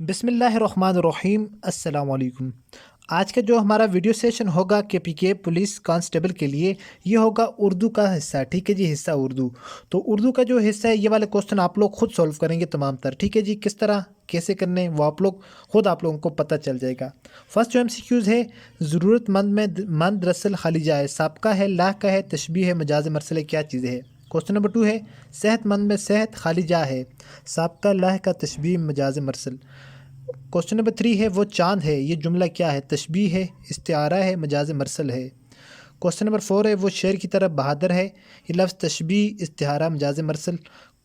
बिस्मिल्लाहिर्रहमानिर्रहीम अस्सलाम वालेकुम। आज का जो हमारा वीडियो सेशन होगा KPK पुलिस कांस्टेबल के लिए, ये होगा उर्दू का हिस्सा। ठीक है जी, हिस्सा उर्दू। तो उर्दू का जो हिस्सा है, ये वाले क्वेश्चन आप लोग खुद सॉल्व करेंगे तमाम तर। ठीक है जी, किस तरह कैसे करने वो आप लोगों को पता चल जाएगा। फर्स्ट जो MCQs है, ज़रूरतमंद में मंद रसल खाली जाए, साबका है, लाह का है, तशबीह है, मजाज मरसल है, क्या चीज़ है। क्वेश्चन नंबर 2 है, सेहतमंद में सेहत खाली जा है, साबका लाह का तशबीह मजाज मरसल। क्वेश्चन नंबर 3 है, वो चांद है, ये जुमला क्या है, तशबीह है, इस्तिआरा है, मजाज मरसल है। क्वेश्चन नंबर 4 है, वो शेर की तरफ बहादुर है, ये लफ्ज़ तशबीह इस्तिआरा मजाज मरसल।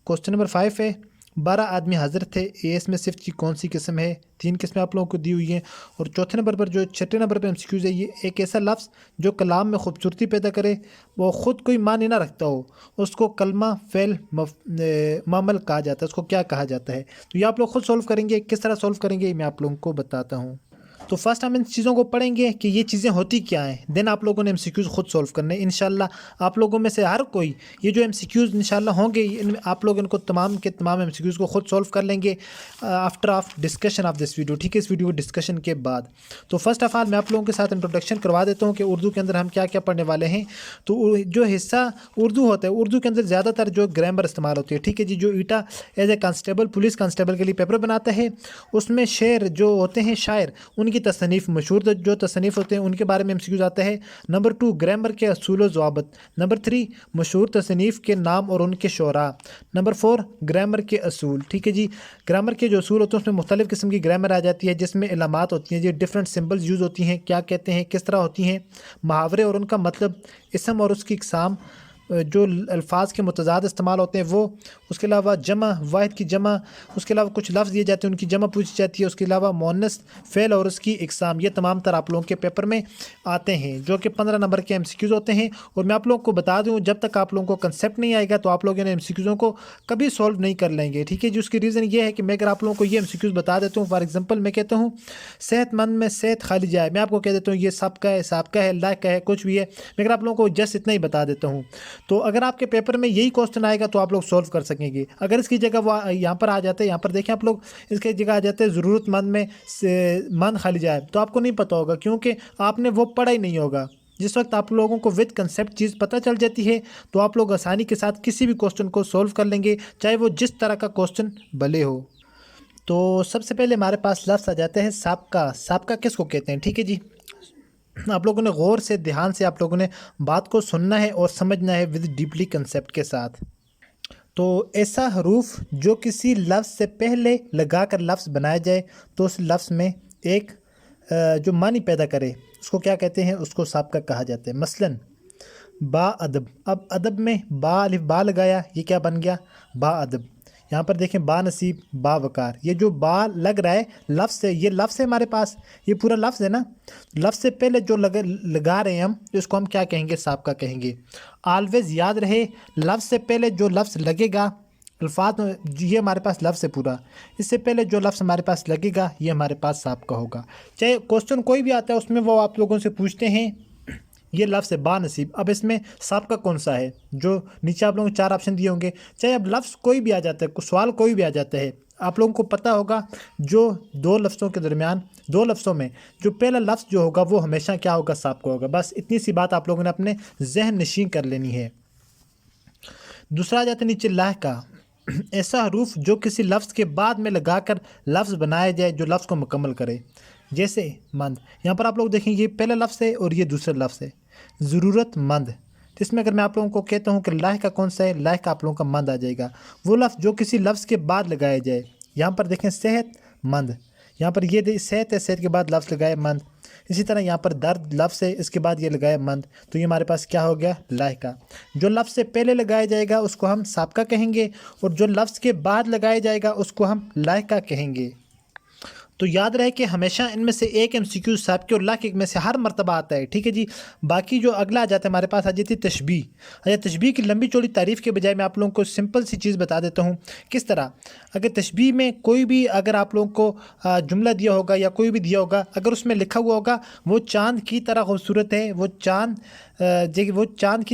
क्वेश्चन नंबर 5 है, 12 आदमी हाजिर थे, ये इसमें सिर्फ की कौन सी किस्म है। 3 किस्में आप लोगों को दी हुई हैं। और चौथे नंबर पर जो छठे नंबर पर MCQs है, ये एक ऐसा लफ्ज़ जो कलाम में खूबसूरती पैदा करे, वो ख़ुद कोई मानी ना रखता हो, उसको कलमा फ़ेल मामल कहा जाता है, उसको क्या कहा जाता है। तो ये आप लोग खुद सॉल्व करेंगे। किस तरह सॉल्व करेंगे मैं आप लोगों को बताता हूँ। तो फर्स्ट हम इन चीज़ों को पढ़ेंगे कि ये चीज़ें होती क्या हैं, देन आप लोगों ने MCQs खुद सॉल्व करने। इंशाल्लाह आप लोगों में से हर कोई ये जो MCQs इंशाल्लाह होंगे, आप लोग इनको तमाम के तमाम MCQs को खुद सॉल्व कर लेंगे after of discussion of this video. ठीक है, इस वीडियो डिस्कशन के बाद। तो फर्स्ट ऑफ ऑल मैं आप लोगों के साथ इंट्रोडक्शन करवा देता हूँ कि उर्दू के अंदर हम क्या क्या पढ़ने वाले हैं। तो जो हिस्सा उर्दू होता है, उर्दू के अंदर ज़्यादातर जो ग्रामर इस्तेमाल होती है। ठीक है जी, जो ईटा as a constable police constable के लिए पेपर बनाता है, उसमें शेर जो होते हैं शायर, उनकी तसनीफ़ मशहूर जो तसनीफ़ होते हैं उनके बारे में MCQs आता है। नंबर 2 ग्रामर के असूल व ज़वाबत। नंबर 3 मशहूर तसनीफ़ के नाम और उनके शोरा। नंबर 4 ग्रामर के असूल। ठीक है जी, ग्रामर के जो असूल होते हैं उसमें मुख्तलिफ़ किस्म की ग्रामर आ जाती है, जिसमें इलामात होती हैं, जो डिफरेंट सिंबल्स यूज़ होती हैं, क्या कहते हैं, किस तरह होती हैं, मुहावरे और उनका मतलब, इसम और उसकी इकसाम, जो अल्फाज के मुतज़ाद इस्तेमाल होते हैं वो, उसके अलावा जमा वाहिद की जमा, उसके अलावा कुछ लफ्ज़ दिए जाते हैं उनकी जमा पूछी जाती है, उसके अलावा मुअन्नस फ़ेल और उसकी इकसाम, ये तमाम तर आप लोगों के पेपर में आते हैं, जो कि 15 नंबर के MCQs होते हैं। और मैं आप लोगों को बता दूं, जब तक आप लोगों को कंसेप्ट नहीं आएगा तो आप लोग इन MCQs को कभी सॉल्व नहीं कर लेंगे। ठीक है जी, उसकी रीज़न ये है कि मैं अगर आप लोगों को ये MCQs बता देता हूँ, फॉर एग्जाम्पल मैं कहता हूँ सेहतमंद में सेहत खाली जाए, मैं आपको कह देता हूँ ये सबका है, साबका है, लायक का है, कुछ भी है, मैं अगर आप लोगों को जस्ट इतना ही बता देता हूँ, तो अगर आपके पेपर में यही क्वेश्चन आएगा तो आप लोग सॉल्व कर सकेंगे। अगर इसकी जगह वो यहाँ पर आ जाते हैं, यहाँ पर देखें आप लोग, इसकी जगह आ जाते हैं ज़रूरतमंद में से मन खाली जाए, तो आपको नहीं पता होगा, क्योंकि आपने वो पढ़ा ही नहीं होगा। जिस वक्त आप लोगों को विद कंसेप्ट चीज़ पता चल जाती है तो आप लोग आसानी के साथ किसी भी क्वेश्चन को सॉल्व कर लेंगे, चाहे वो जिस तरह का क्वेश्चन भले हो। तो सबसे पहले हमारे पास लफ्ज़ आ जाते हैं साबका। साबका किसको कहते हैं? ठीक है जी, आप लोगों ने गौर से ध्यान से आप लोगों ने बात को सुनना है और समझना है विद डीपली कंसेप्ट के साथ। तो ऐसा हरूफ जो किसी लफ्ज़ से पहले लगाकर लफ्ज़ बनाया जाए तो उस लफ्ज़ में एक जो मानी पैदा करे, उसको क्या कहते हैं? उसको साबका कहा जाता है। मसलन बा अदब, अब अदब में बा अलिफ बा लगाया, ये क्या बन गया? बा अदब। यहाँ पर देखें बा नसीब, बा वकार, ये जो बा लग रहा है लफ्ज़ से, ये लफ्ज़ है हमारे पास, ये पूरा लफ्ज़ है ना, लफ्ज़ से पहले जो लगा रहे हैं हम, इसको हम क्या कहेंगे? साबका कहेंगे। ऑलवेज़ याद रहे, लफ्ज़ से पहले जो लफ्ज़ लगेगा, अल्फाज ये हमारे पास लफ्ज़ है पूरा, इससे पहले जो लफ्ज़ हमारे पास लगेगा ये हमारे पास साबका होगा। चाहे क्वेश्चन कोई भी आता है उसमें वो आप लोगों से पूछते हैं ये लफ्ज़ है बा नसीब, अब इसमें साबका कौन सा है? जो नीचे आप लोगों को 4 ऑप्शन दिए होंगे, चाहे अब लफ्ज़ कोई भी आ जाता है, सवाल कोई भी आ जाता है, आप लोगों को पता होगा जो 2 लफ्ज़ों के दरमियान, 2 लफ्ज़ों में जो पहला लफ्ज़ जो होगा वो हमेशा क्या होगा? साबका होगा। बस इतनी सी बात आप लोगों ने अपने जहन नशीन कर लेनी है। दूसरा आ जाता है नीचे लाह का। ऐसा हरूफ जो किसी लफ्ज़ के बाद में लगाकर लफ्ज़ बनाया जाए जो लफ्ज़ को मुकम्मल करे, जैसे मंद। यहाँ पर आप लोग देखेंगे ये पहला लफ्ज़ है और ये दूसरा लफ्ज़ है ज़रूरतमंद। तो इसमें अगर मैं आप लोगों को कहता हूँ कि लाह का कौन सा है, लाह का आप लोगों का मंद आ जाएगा। वो लफ्ज़ जो किसी लफ्ज़ के बाद लगाया जाए, यहाँ पर देखें सेहतमंद, यहाँ पर ये सेहत है, सेहत के बाद लफ्ज़ लगाए मंद। इसी तरह यहाँ पर दर्द लफ्ज़ है, इसके बाद ये लगाया मंद, तो ये हमारे पास क्या हो गया? लाह का। जो लफ्ज़ से पहले लगाया जाएगा उसको हम साबका कहेंगे, और जो लफ्ज़ के बाद लगाया जाएगा उसको हम लाह का कहेंगे। तो याद रहे कि हमेशा इनमें से एक MCQ साबके और लाह के में से हर मरतबा आता है। ठीक है जी, बाकी जो अगला आ जाता है हमारे पास आ जाती है तशबीह। अच्छा, तशबीह की लंबी चौड़ी तारीफ़ के बजाय मैं आप लोगों को सिंपल सी चीज़ बता देता हूँ। किस तरह? अगर तशबीह में कोई भी अगर आप लोगों को जुमला दिया होगा या कोई भी दिया होगा, अगर उसमें लिखा हुआ होगा वो चाँद की तरह खूबसूरत है, वो चाँद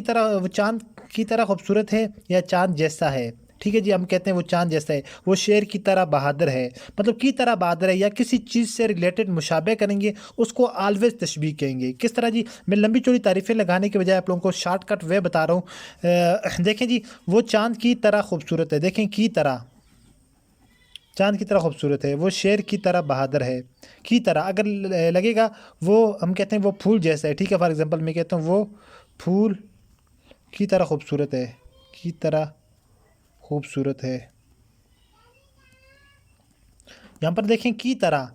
की तरह खूबसूरत है या चाँद जैसा है, ठीक है जी, हम कहते हैं वो चांद जैसा है, वो शेर की तरह बहादुर है, मतलब की तरह बहादुर है, या किसी चीज़ से रिलेटेड मुशाबे करेंगे उसको ऑलवेज तशबीह कहेंगे। किस तरह जी, मैं लंबी चौड़ी तारीफ़ें लगाने के बजाय आप लोगों को शॉर्टकट वे बता रहा हूँ। देखें जी, वो चांद की तरह खूबसूरत है, देखें की तरह, चांद की तरह खूबसूरत है, वो शेर की तरह बहादुर है, की तरह अगर लगेगा वो, हम कहते हैं वो फूल जैसा है, ठीक है। फॉर एग्जांपल मैं कहता हूँ वो फूल की तरह खूबसूरत है, की तरह खूबसूरत है। यहाँ पर देखें की तरह,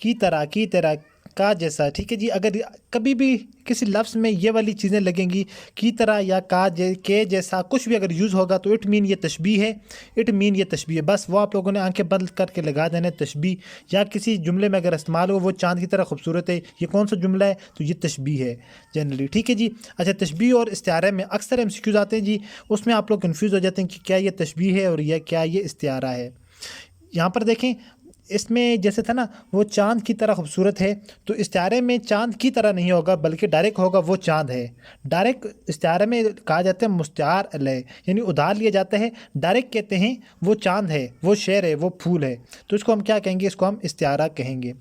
की तरह, की तरह, का जैसा, ठीक है जी। अगर कभी भी किसी लफ्ज़ में ये वाली चीज़ें लगेंगी, की तरह या के जैसा कुछ भी अगर यूज़ होगा तो इट मीन ये तशबीह है, इट मीन ये तशबीह है। बस वो आप लोगों ने आंखें बंद करके लगा देना है तशबीह, या किसी जुमले में अगर इस्तेमाल हो वो चांद की तरह खूबसूरत है, ये कौन सा जुमला है, तो ये तशबीह है जनरली, ठीक है जी। अच्छा, तशबीह और इस्तिआरा में अक्सर एमसीक्यूज़ आते हैं जी, उसमें आप लोग कन्फ्यूज़ हो जाते हैं कि क्या ये तशबीह है और या क्या ये इस्तिआरा है। यहाँ पर देखें, इसमें जैसे था ना वो चांद की तरह खूबसूरत है, तो इस्तिआरे में चांद की तरह नहीं होगा बल्कि डायरेक्ट होगा वो चांद है। डायरेक्ट इस्तिआरे में कहा जाता है मुस्तार अलैह, यानी उधार लिया जाता है, डायरेक्ट कहते हैं वो चांद है, वो शेर है, वो फूल है, तो इसको हम क्या कहेंगे, इसको हम इस्तिआरा कहेंगे।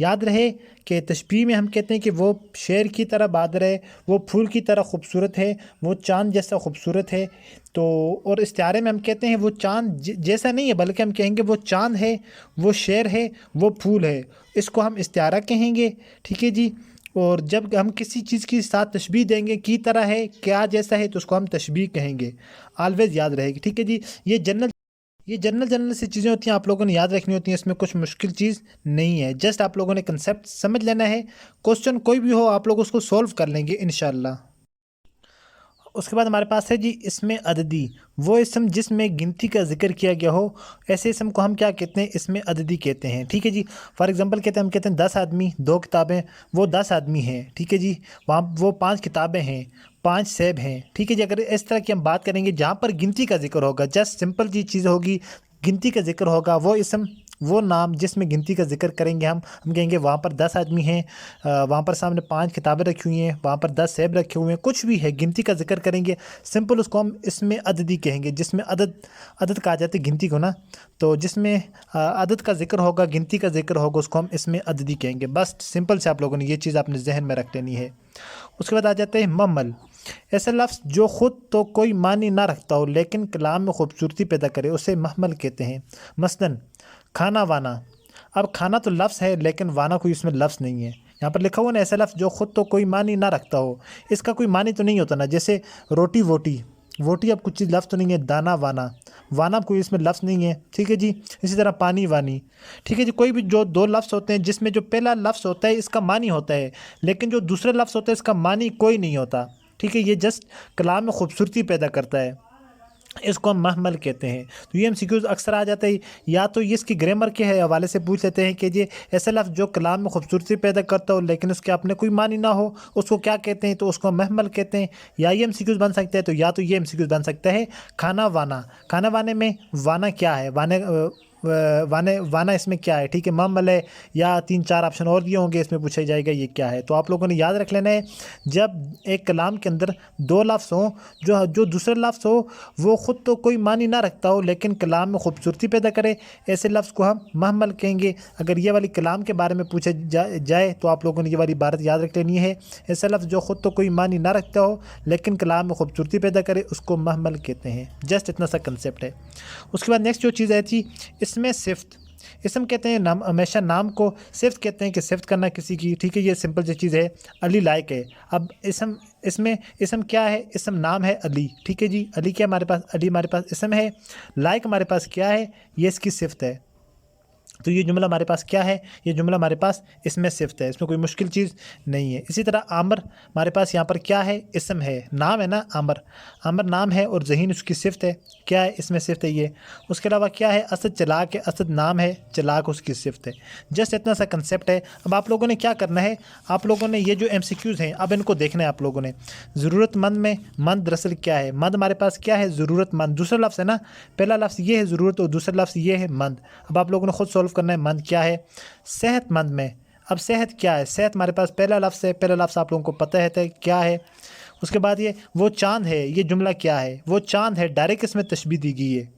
याद रहे कि तशबीह में हम कहते हैं कि वो शेर की तरह बहादुर है, वो फूल की तरह खूबसूरत है, वो चांद जैसा खूबसूरत है। तो और इस्तिआरे में हम कहते हैं वो चांद जैसा नहीं है बल्कि हम कहेंगे वो चांद है, वो शेर है, वो फूल है, इसको हम इस्तिआरा कहेंगे, ठीक है जी। और जब हम किसी चीज़ के साथ तशबीह देंगे, की तरह है, क्या जैसा है, तो उसको हम तशबीह कहेंगे। ऑलवेज याद रहेगी, ठीक है जी। ये जनरल सी चीज़ें होती हैं, आप लोगों ने याद रखनी होती हैं, इसमें कुछ मुश्किल चीज़ नहीं है, जस्ट आप लोगों ने कंसेप्ट समझ लेना है। क्वेश्चन कोई भी हो आप लोग उसको सॉल्व कर लेंगे इंशाल्लाह। उसके बाद हमारे पास है जी इसमें अददी, वो इसम जिसमें गिनती का जिक्र किया गया हो, ऐसे इसम को हम क्या कहते हैं, इसमें अददी कहते हैं, ठीक है जी। फॉर एग्जांपल कहते हैं, हम कहते हैं 10 आदमी 2 किताबें, वो 10 आदमी हैं, ठीक है जी। वहाँ वो 5 किताबें हैं, 5 सेब हैं, ठीक है जी। अगर इस तरह की हम बात करेंगे जहाँ पर गिनती का जिक्र होगा, जस्ट सिंपल जी चीज़ होगी, गिनती का जिक्र होगा, वो इसम, वो नाम जिसमें गिनती का जिक्र करेंगे हम कहेंगे वहाँ पर 10 आदमी हैं, वहाँ पर सामने 5 किताबें रखी हुई हैं, वहाँ पर 10 सेब रखे हुए हैं, कुछ भी है गिनती का जिक्र करेंगे, सिंपल उसको हम इसमें अददी कहेंगे, जिसमें अदद कहा जाता है गिनती को ना, तो जिसमें अदद का जिक्र होगा, गिनती का जिक्र होगा, उसको हम इसमें अददी कहेंगे। बस सिंपल से आप लोगों ने ये चीज़ अपने जहन में रख लेनी है। उसके बाद आ जाते हैं ममल, ऐसा लफ्ज़ जो ख़ुद तो कोई मानी ना रखता हो लेकिन कलाम में खूबसूरती पैदा करे, उसे महमल कहते हैं। मसलन खाना वाना, अब खाना तो लफ्ज़ है लेकिन वाना कोई इसमें लफ्ज़ नहीं है। यहाँ पर लिखा हुआ ना ऐसा लफ्ज़ जो ख़ुद तो कोई मानी ना रखता हो, इसका कोई मानी तो नहीं होता ना, जैसे रोटी वोटी, वोटी अब कुछ चीज़ लफ्ज़ तो नहीं है, दाना वाना, वाना कोई इसमें लफ्ज़ नहीं है, ठीक है जी। इसी तरह पानी वानी, ठीक है जी। कोई भी जो 2 लफ्ज़ होते हैं जिसमें जो पहला लफ्ज़ होता है इसका मानी होता है, लेकिन जो दूसरा लफ्ज़ होता है इसका मानी कोई नहीं होता, ठीक है। ये जस्ट कलाम में खूबसूरती पैदा करता है, इसको हम महमल कहते हैं। तो ये एमसीक्यूज़ अक्सर आ जाता है, या तो ये इसकी ग्रामर के हवाले से पूछ लेते हैं कि ये ऐसा लफ्ज़ जो कलाम में खूबसूरती पैदा करता हो लेकिन उसके अपने कोई मानी ना हो, उसको क्या कहते हैं, तो उसको महमल कहते हैं। या ये एमसीक्यूज़ बन सकता है, तो या तो ये एमसीक्यूज़ बन सकता है खाना वाना, खाना वाने में वाना क्या है, वाना इसमें क्या है, ठीक है, महमल है, या 3-4 ऑप्शन और दिए होंगे, इसमें पूछा जाएगा ये क्या है। तो आप लोगों ने याद रख लेना है, जब एक कलाम के अंदर 2 लफ्ज़ हों, जो दूसरा लफ्ज़ हो वो ख़ुद तो कोई मानी ना रखता हो लेकिन कलाम में खूबसूरती पैदा करे, ऐसे लफ्ज़ को हम महमल कहेंगे। अगर ये वाली कलाम के बारे में पूछा जाए तो आप लोगों ने ये वाली बात याद रख लेनी है, ऐसा लफ्ज़ जो ख़ुद तो कोई मानी ना रखता हो लेकिन कलाम में खूबसूरती पैदा करे, उसको महमल कहते हैं। जस्ट इतना सा कंसेप्ट है। उसके बाद नेक्स्ट जो चीज़ आई थी इसमें सिफ्त, इसम कहते हैं नाम, हमेशा नाम को सिफ्त कहते हैं कि सिफ्त करना किसी की, ठीक है। ये सिंपल सी चीज़ है, अली लायक है। अब इसमें इसम क्या है, इसम नाम है अली, ठीक है जी। अली क्या हमारे पास, अली हमारे पास इसम है, लायक हमारे पास क्या है, ये इसकी सिफ्त है। तो ये जुमला हमारे पास क्या है, ये जुमला हमारे पास इसमें सिफ्त है, इसमें कोई मुश्किल चीज़ नहीं है। इसी तरह आमर हमारे पास यहाँ पर क्या है, इसम है, नाम है ना आमर, आमर नाम है और ज़हीन उसकी सिफ्त है, क्या है, इसमें सिफ्त है ये। उसके अलावा क्या है, असद चलाक है, असद नाम है, चलाक उसकी सिफ्त है। जस्ट इतना सा कंसेप्ट है। अब आप लोगों ने क्या करना है, आप लोगों ने ये जो MCQs हैं अब इनको देखना है आप लोगों ने। ज़रूरतमंद में मंद दरअसल क्या है, मंद हमारे पास क्या है, ज़रूरतमंद, दूसरा लफ्ज़ है ना, पहला लफ्ज़ ये है ज़रूरत और दूसरा लफ्ज़ ये है मंद। अब आप लोगों ने खुद सॉल्व करना है, मंद क्या है। सेहतमंद में, अब सेहत क्या है, सेहत हमारे पास पहला लफ्ज़ है, पहला लफ्ज़ आप लोगों को पता है क्या है। उसके बाद ये वो चांद है, ये जुमला क्या है, वो चांद है, डायरेक्ट इसमें तशबीह दी गई है,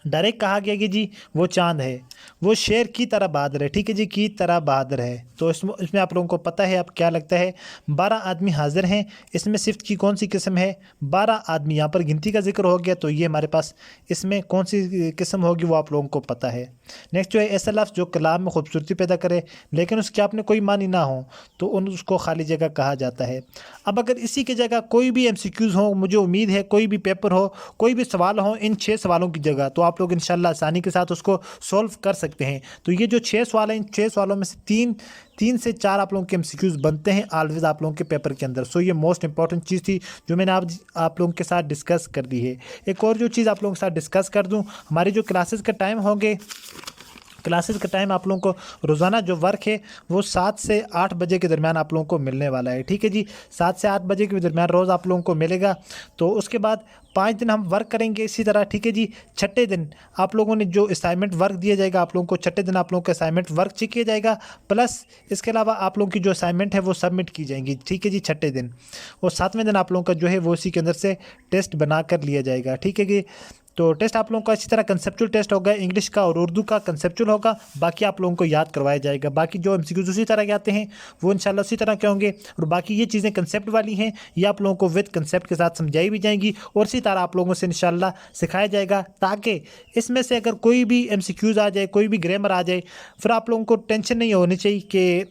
डायरेक्ट कहा गया कि जी वो चांद है, वो शेर की तरह बहादुर है, ठीक है जी, की तरह बहादुर है। तो इसमें आप लोगों को पता है, अब क्या लगता है 12 आदमी हाजिर हैं। इसमें सिफ्त की कौन सी किस्म है? 12 आदमी, यहाँ पर गिनती का जिक्र हो गया, तो ये हमारे पास इसमें कौन सी किस्म होगी वो आप लोगों को पता है। नेक्स्ट जो है ऐसा लफ्ज़ जो कलाम में खूबसूरती पैदा करे लेकिन उसके आपने कोई मानी ना हो, तो उसको खाली जगह कहा जाता है। अब अगर इसी की जगह कोई भी MCQs हो, मुझे उम्मीद है कोई भी पेपर हो, कोई भी सवाल हो इन 6 सवालों की जगह, तो आप लोग इंशाल्लाह आसानी के साथ उसको सॉल्व कर सकते हैं। तो ये जो 6 सवाल हैं, इन 6 सवालों में से तीन से 4 आप लोगों के MCQs बनते हैं ऑलवेज आप लोगों के पेपर के अंदर। सो ये मोस्ट इंपॉर्टेंट चीज़ थी जो मैंने आप लोगों के साथ डिस्कस कर दी है। एक और जो चीज़ आप लोगों के साथ डिस्कस कर दूं, हमारी जो क्लासेस का टाइम होंगे, क्लासेस का टाइम आप लोगों को रोज़ाना जो वर्क है वो 7 से 8 बजे के दरमियान आप लोगों को मिलने वाला है, ठीक है जी। 7 से 8 बजे के दरमियान रोज़ आप लोगों को मिलेगा। तो उसके बाद 5 दिन हम वर्क करेंगे इसी तरह, ठीक है जी। छठे दिन आप लोगों ने जो असाइनमेंट वर्क दिया जाएगा, आप लोगों को छठे दिन आप लोगों का असाइनमेंट वर्क चेक किया जाएगा, प्लस इसके अलावा आप लोगों की जो असाइनमेंट है वो सबमिट की जाएंगी, ठीक है जी, छठे दिन। और 7वें दिन आप लोगों का जो है वो इसी के अंदर से टेस्ट बना कर लिया जाएगा, ठीक है जी। तो टेस्ट आप लोगों का इसी तरह कंसेप्चुअल टेस्ट होगा, इंग्लिश का और उर्दू का कंसेप्चुअल होगा, बाकी आप लोगों को याद करवाया जाएगा। बाकी जो MCQs उसी तरह के आते हैं वो इंशाल्लाह उसी तरह के होंगे, और बाकी ये चीज़ें कंसेप्ट वाली हैं, ये आप लोगों को विद कंसेप्ट के साथ समझाई भी जाएंगी और इसी तरह आप लोगों से इंशाल्लाह सिखाया जाएगा, ताकि इसमें से अगर कोई भी MCQs आ जाए, कोई भी ग्रामर आ जाए, फिर आप लोगों को टेंशन नहीं होनी चाहिए कि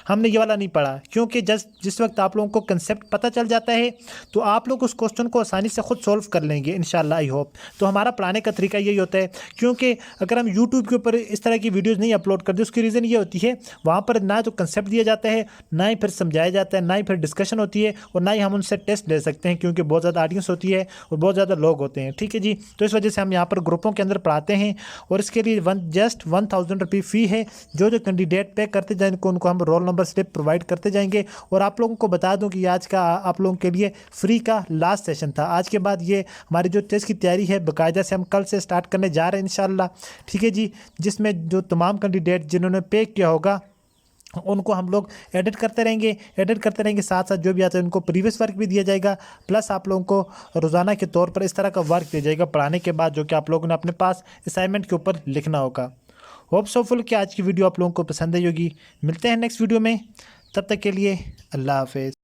हमने ये वाला नहीं पढ़ा, क्योंकि जिस वक्त आप लोगों को कंसेप्ट पता चल जाता है तो आप लोग उस क्वेश्चन को आसानी से खुद सॉल्व कर लेंगे इंशाल्लाह, आई होप। तो हमारा पढ़ाने का तरीका यही होता है, क्योंकि अगर हम YouTube के ऊपर इस तरह की वीडियोस नहीं अपलोड करते, उसकी रीज़न ये होती है वहाँ पर ना तो कंसेप्ट दिया जाता है, ना ही फिर समझाया जाता है, ना ही फिर डिस्कशन होती है, और ना ही हम उनसे टेस्ट ले सकते हैं, क्योंकि बहुत ज़्यादा ऑडियंस होती है और बहुत ज़्यादा लोग होते हैं, ठीक है जी। तो इस वजह से हम यहाँ पर ग्रुपों के अंदर पढ़ाते हैं, और इसके लिए जस्ट 1000 रुपये फ़ी है। जो कैंडिडेट पे करते जाएंगे उनको हम रोल नंबर स्लिप प्रोवाइड करते जाएंगे। और आप लोगों को बता दूं कि आज का आप लोगों के लिए फ्री का लास्ट सेशन था। आज के बाद ये हमारी जो टेस्ट की तैयारी है बाकायदा से हम कल से स्टार्ट करने जा रहे हैं इंशाल्लाह, ठीक है जी। जिसमें जो तमाम कैंडिडेट जिन्होंने पे किया होगा उनको हम लोग एडिट करते रहेंगे, साथ साथ जो भी आता है उनको प्रीवियस वर्क भी दिया जाएगा, प्लस आप लोगों को रोज़ाना के तौर पर इस तरह का वर्क दिया जाएगा पढ़ाने के बाद, जो कि आप लोगों ने अपने पास असाइनमेंट के ऊपर लिखना होगा। होप सो फुल कि आज की वीडियो आप लोगों को पसंद आई होगी। मिलते हैं नेक्स्ट वीडियो में, तब तक के लिए अल्लाह हाफिज़।